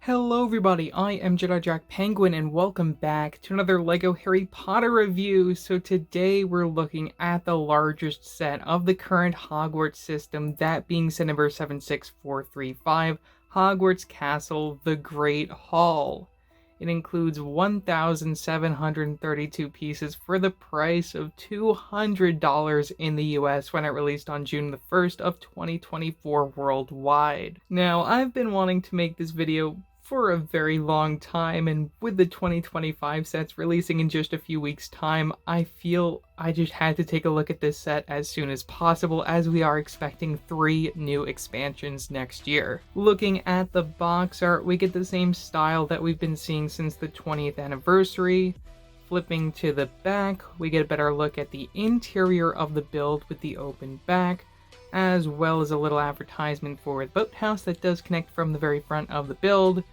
Hello everybody, I am Jedi Jack Penguin and welcome back to another LEGO Harry Potter review. So today we're looking at the largest set of the current Hogwarts system, that being set number 76435, Hogwarts Castle, The Great Hall. It includes 1,732 pieces for the price of $200 in the US when it released on June the 1st of 2024 worldwide. Now, I've been wanting to make this video for a very long time, and with the 2025 sets releasing in just a few weeks' time, I feel I just had to take a look at this set as soon as possible, as we are expecting 3 new expansions next year. Looking at the box art, we get the same style that we've been seeing since the 20th anniversary. Flipping to the back, we get a better look at the interior of the build with the open back, as well as a little advertisement for the boathouse that does connect from the very front of the build.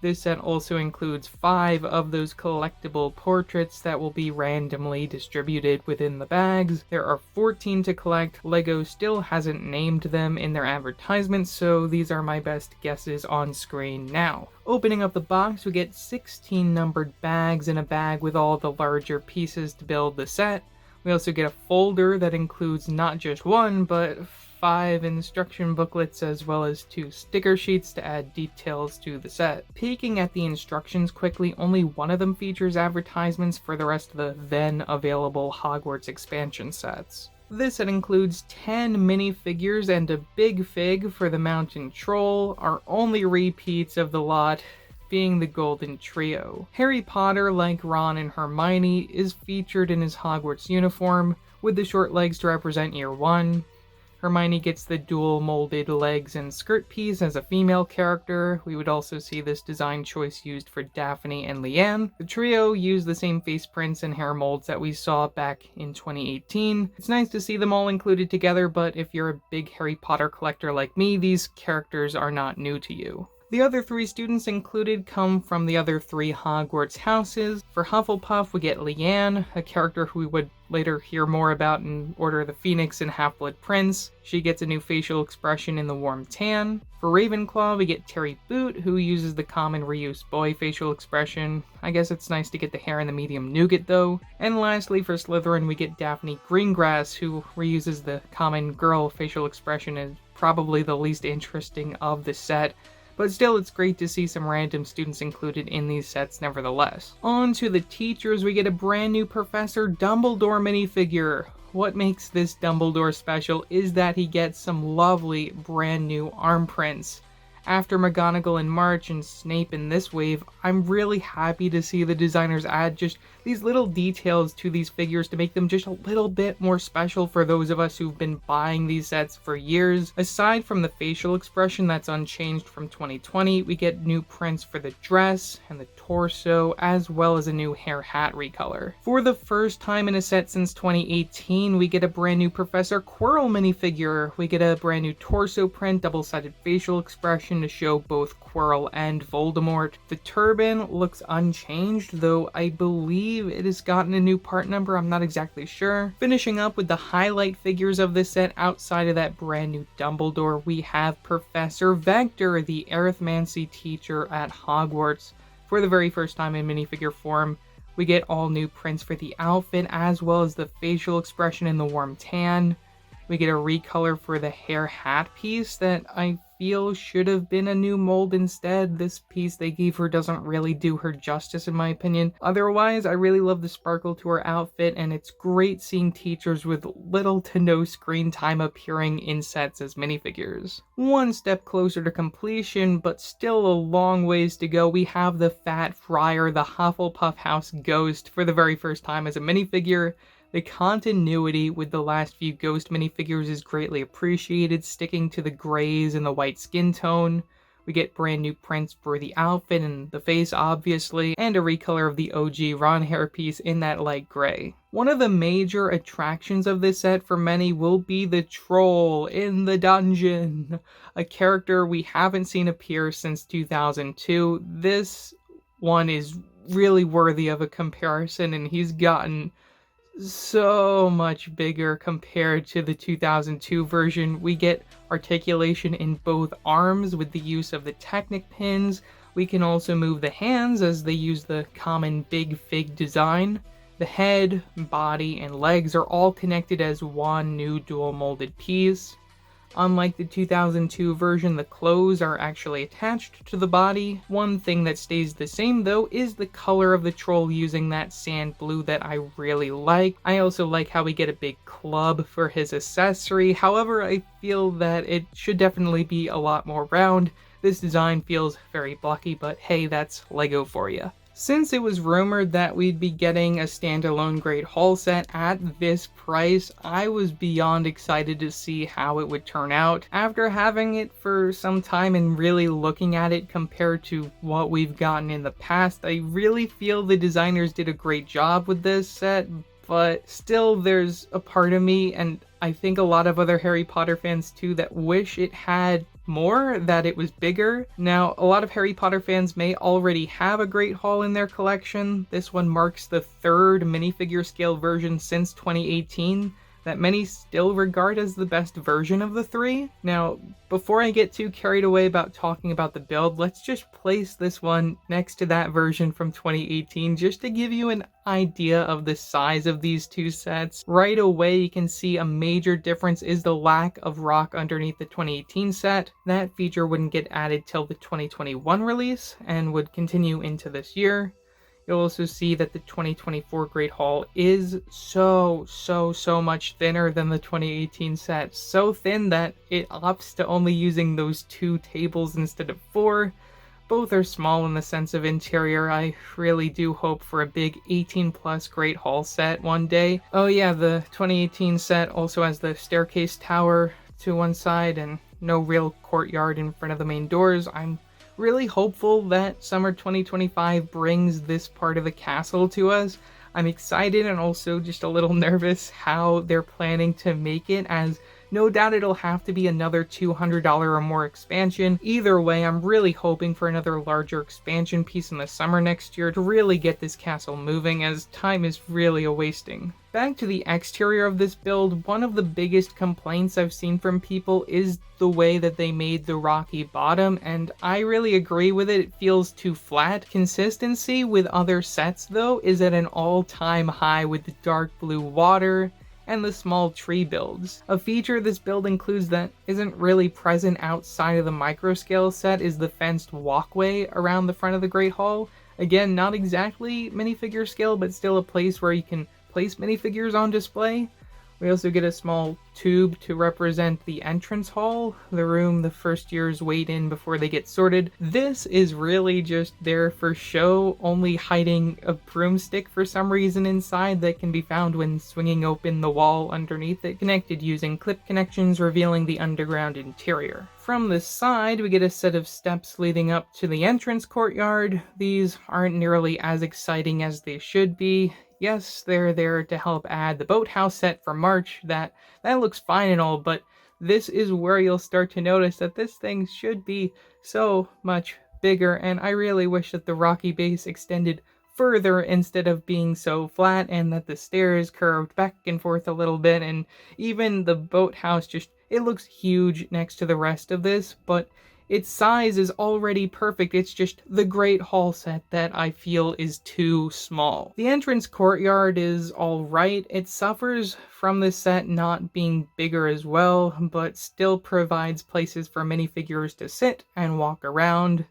This set also includes 5 of those collectible portraits that will be randomly distributed within the bags. There are 14 to collect. LEGO still hasn't named them in their advertisements, so these are my best guesses on screen now. Opening up the box, we get 16 numbered bags in a bag with all the larger pieces to build the set. We also get a folder that includes not just 1, but 5 instruction booklets, as well as 2 sticker sheets to add details to the set. Peeking at the instructions quickly, only one of them features advertisements for the rest of the then available Hogwarts expansion sets. This set includes 10 minifigures and a big fig for the Mountain Troll, our only repeats of the lot being the Golden Trio. Harry Potter, like Ron and Hermione, is featured in his Hogwarts uniform, with the short legs to represent year 1. Hermione gets the dual molded legs and skirt piece as a female character. We would also see this design choice used for Daphne and Leanne. The trio use the same face prints and hair molds that we saw back in 2018. It's nice to see them all included together, but if you're a big Harry Potter collector like me, these characters are not new to you. The other 3 students included come from the other 3 Hogwarts houses. For Hufflepuff, we get Leanne, a character who we would later hear more about in Order of the Phoenix and Half-Blood Prince. She gets a new facial expression in the warm tan. For Ravenclaw, we get Terry Boot, who uses the common reuse boy facial expression. I guess it's nice to get the hair in the medium nougat though. And lastly, for Slytherin, we get Daphne Greengrass, who reuses the common girl facial expression, and probably the least interesting of the set. But still, it's great to see some random students included in these sets nevertheless. On to the teachers, we get a brand new Professor Dumbledore minifigure. What makes this Dumbledore special is that he gets some lovely brand new arm prints. After McGonagall in March and Snape in this wave, I'm really happy to see the designers add just these little details to these figures to make them just a little bit more special for those of us who've been buying these sets for years. Aside from the facial expression that's unchanged from 2020, we get new prints for the dress and the torso, as well as a new hair hat recolor. For the first time in a set since 2018, we get a brand new Professor Quirrell minifigure. We get a brand new torso print, double-sided facial expression to show both Quirrell and Voldemort. The turban looks unchanged, though I believe it has gotten a new part number, I'm not exactly sure. Finishing up with the highlight figures of this set, outside of that brand new Dumbledore, we have Professor Vector, the arithmancy teacher at Hogwarts. For the very first time in minifigure form, we get all new prints for the outfit, as well as the facial expression in the warm tan. We get a recolor for the hair hat piece that I feel should have been a new mold instead. This piece they gave her doesn't really do her justice in my opinion. Otherwise, I really love the sparkle to her outfit, and it's great seeing teachers with little to no screen time appearing in sets as minifigures. One step closer to completion, but still a long ways to go, we have the Fat Friar, the Hufflepuff House ghost, for the very first time as a minifigure. The continuity with the last few Ghost minifigures is greatly appreciated, sticking to the grays and the white skin tone. We get brand new prints for the outfit and the face obviously, and a recolor of the OG Ron hairpiece in that light gray. One of the major attractions of this set for many will be the troll in the dungeon, a character we haven't seen appear since 2002. This one is really worthy of a comparison, and he's gotten so much bigger compared to the 2002 version. We get articulation in both arms with the use of the Technic pins, We can also move the hands as they use the common big fig design. The head, body, and legs are all connected as one new dual molded piece. Unlike the 2002 version, the clothes are actually attached to the body. One thing that stays the same though is the color of the troll, using that sand blue that I really like. I also like how we get a big club for his accessory. However, I feel that it should definitely be a lot more round. This design feels very blocky, but hey, that's Lego for you. Since it was rumored that we'd be getting a standalone Great Hall set at this price, I was beyond excited to see how it would turn out. After having it for some time and really looking at it compared to what we've gotten in the past, I really feel the designers did a great job with this set, but still there's a part of me, and I think a lot of other Harry Potter fans too, that wish it had more, that it was bigger. Now, a lot of Harry Potter fans may already have a Great Hall in their collection. This one marks the third minifigure scale version since 2018 that many still regard as the best version of the three. Now, before I get too carried away about talking about the build, let's just place this one next to that version from 2018 just to give you an idea of the size of these two sets. Right away, you can see a major difference is the lack of rock underneath the 2018 set. That feature wouldn't get added till the 2021 release and would continue into this year. You'll also see that the 2024 Great Hall is so much thinner than the 2018 set. So thin that it opts to only using those 2 tables instead of 4. Both are small in the sense of interior. I really do hope for a big 18+ Great Hall set one day. Oh yeah, the 2018 set also has the staircase tower to one side and no real courtyard in front of the main doors. I'm really hopeful that summer 2025 brings this part of the castle to us. I'm excited and also just a little nervous how they're planning to make it, as no doubt it'll have to be another $200 or more expansion. Either way, I'm really hoping for another larger expansion piece in the summer next year to really get this castle moving, as time is really a wasting. Back to the exterior of this build, one of the biggest complaints I've seen from people is the way that they made the rocky bottom, and I really agree with it. It feels too flat. Consistency with other sets though is at an all-time high with the dark blue water and the small tree builds. A feature this build includes that isn't really present outside of the microscale set is the fenced walkway around the front of the Great Hall. Again, not exactly minifigure scale, but still a place where you can place minifigures on display. We also get a small tube to represent the entrance hall, the room the first years wait in before they get sorted. This is really just there for show, only hiding a broomstick for some reason inside that can be found when swinging open the wall underneath it, connected using clip connections, revealing the underground interior. From the side, we get a set of steps leading up to the entrance courtyard. These aren't nearly as exciting as they should be. Yes, they're there to help add the boathouse set for March. That looks fine and all, but this is where you'll start to notice that this thing should be so much bigger, and I really wish that the rocky base extended further instead of being so flat, and that the stairs curved back and forth a little bit, and even the boathouse it looks huge next to the rest of this, but its size is already perfect. It's just the Great Hall set that I feel is too small. The entrance courtyard is alright. It suffers from this set not being bigger as well, but still provides places for minifigures to sit and walk around.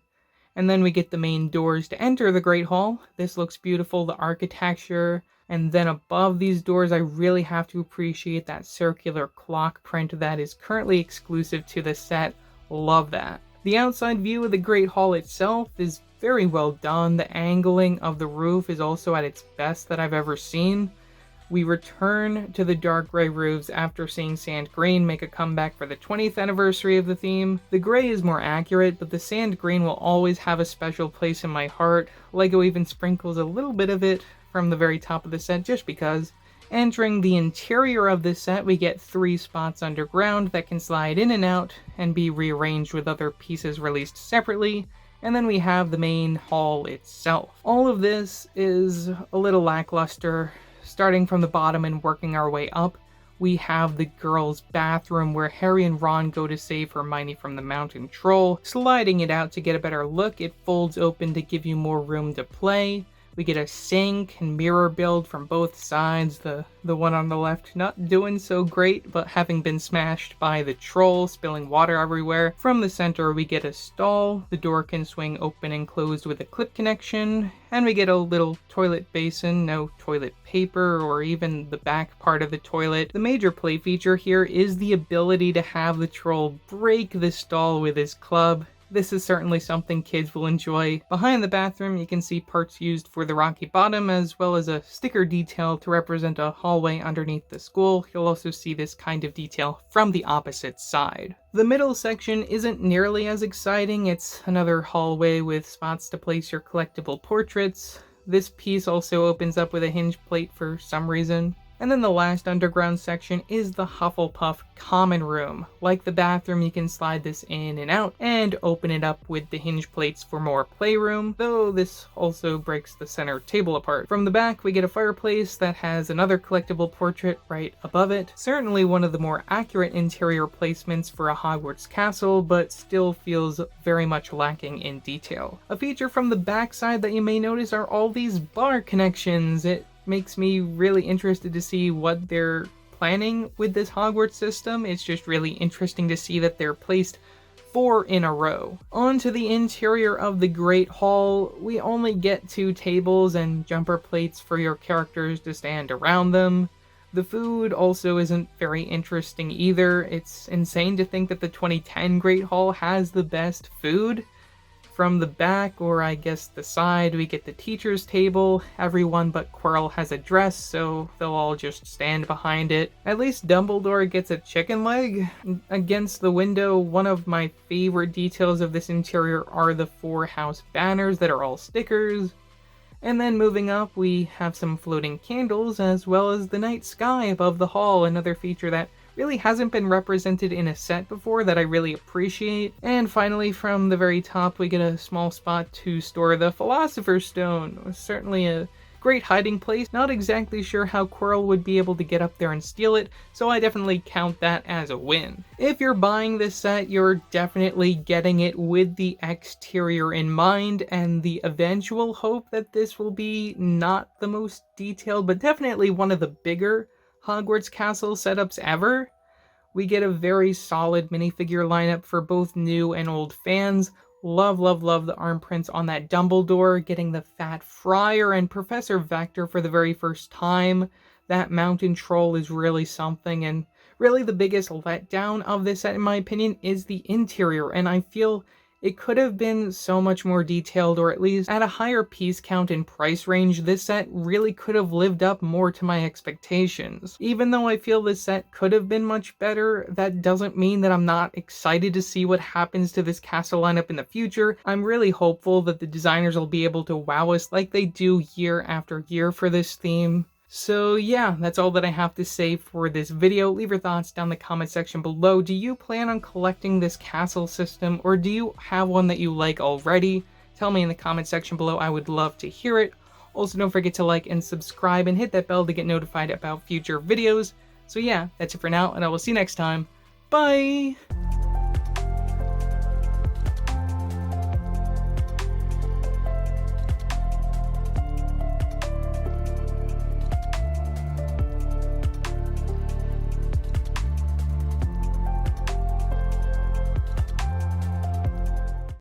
And then we get the main doors to enter the Great Hall. This looks beautiful, the architecture. And then above these doors, I really have to appreciate that circular clock print that is currently exclusive to the set. Love that. The outside view of the Great Hall itself is very well done. The angling of the roof is also at its best that I've ever seen. We return to the dark gray roofs after seeing sand green make a comeback for the 20th anniversary of the theme. The gray is more accurate, but the sand green will always have a special place in my heart. Lego even sprinkles a little bit of it from the very top of the set just because. Entering the interior of this set, we get 3 spots underground that can slide in and out and be rearranged with other pieces released separately, and then we have the main hall itself. All of this is a little lackluster, starting from the bottom and working our way up. we have the girls' bathroom where Harry and Ron go to save Hermione from the mountain troll. Sliding it out to get a better look, it folds open to give you more room to play. We get a sink and mirror build from both sides, the one on the left not doing so great, but having been smashed by the troll, spilling water everywhere. From the center we get a stall, the door can swing open and closed with a clip connection, and we get a little toilet basin, no toilet paper or even the back part of the toilet. The major play feature here is the ability to have the troll break the stall with his club. This is certainly something kids will enjoy. Behind the bathroom, you can see parts used for the rocky bottom, as well as a sticker detail to represent a hallway underneath the school. You'll also see this kind of detail from the opposite side. The middle section isn't nearly as exciting. It's another hallway with spots to place your collectible portraits. This piece also opens up with a hinge plate for some reason. And then the last underground section is the Hufflepuff common room. Like the bathroom, you can slide this in and out and open it up with the hinge plates for more playroom, though this also breaks the center table apart. From the back, we get a fireplace that has another collectible portrait right above it. Certainly one of the more accurate interior placements for a Hogwarts castle, but still feels very much lacking in detail. A feature from the back side that you may notice are all these bar connections. It makes me really interested to see what they're planning with this Hogwarts system. It's just really interesting to see that they're placed 4 in a row. On to the interior of the Great Hall. We only get 2 tables and jumper plates for your characters to stand around them. The food also isn't very interesting either. It's insane to think that the 2010 Great Hall has the best food. From the back, or I guess the side, we get the teacher's table. Everyone but Quirrell has a dress, so they'll all just stand behind it. At least Dumbledore gets a chicken leg. Against the window, one of my favorite details of this interior are the 4 house banners that are all stickers. And then moving up, we have some floating candles, as well as the night sky above the hall, another feature that really hasn't been represented in a set before that I really appreciate. And finally, from the very top, we get a small spot to store the Philosopher's Stone. Certainly a great hiding place. Not exactly sure how Quirrell would be able to get up there and steal it, so I definitely count that as a win. If you're buying this set, you're definitely getting it with the exterior in mind, and the eventual hope that this will be not the most detailed, but definitely one of the bigger Hogwarts Castle setups ever. We get a very solid minifigure lineup for both new and old fans. Love, love, love the arm prints on that Dumbledore, getting the Fat Friar and Professor Vector for the very first time. That mountain troll is really something, and really the biggest letdown of this set, in my opinion, is the interior, and I feel it could have been so much more detailed, or at least at a higher piece count and price range. This set really could have lived up more to my expectations. Even though I feel this set could have been much better, that doesn't mean that I'm not excited to see what happens to this castle lineup in the future. I'm really hopeful that the designers will be able to wow us like they do year after year for this theme. So yeah, that's all that I have to say for this video. Leave your thoughts down in the comment section below. Do you plan on collecting this castle system, or do you have one that you like already? Tell me in the comment section below. I would love to hear it. Also, don't forget to like and subscribe and hit that bell to get notified about future videos. So yeah, that's it for now, and I will see you next time. Bye!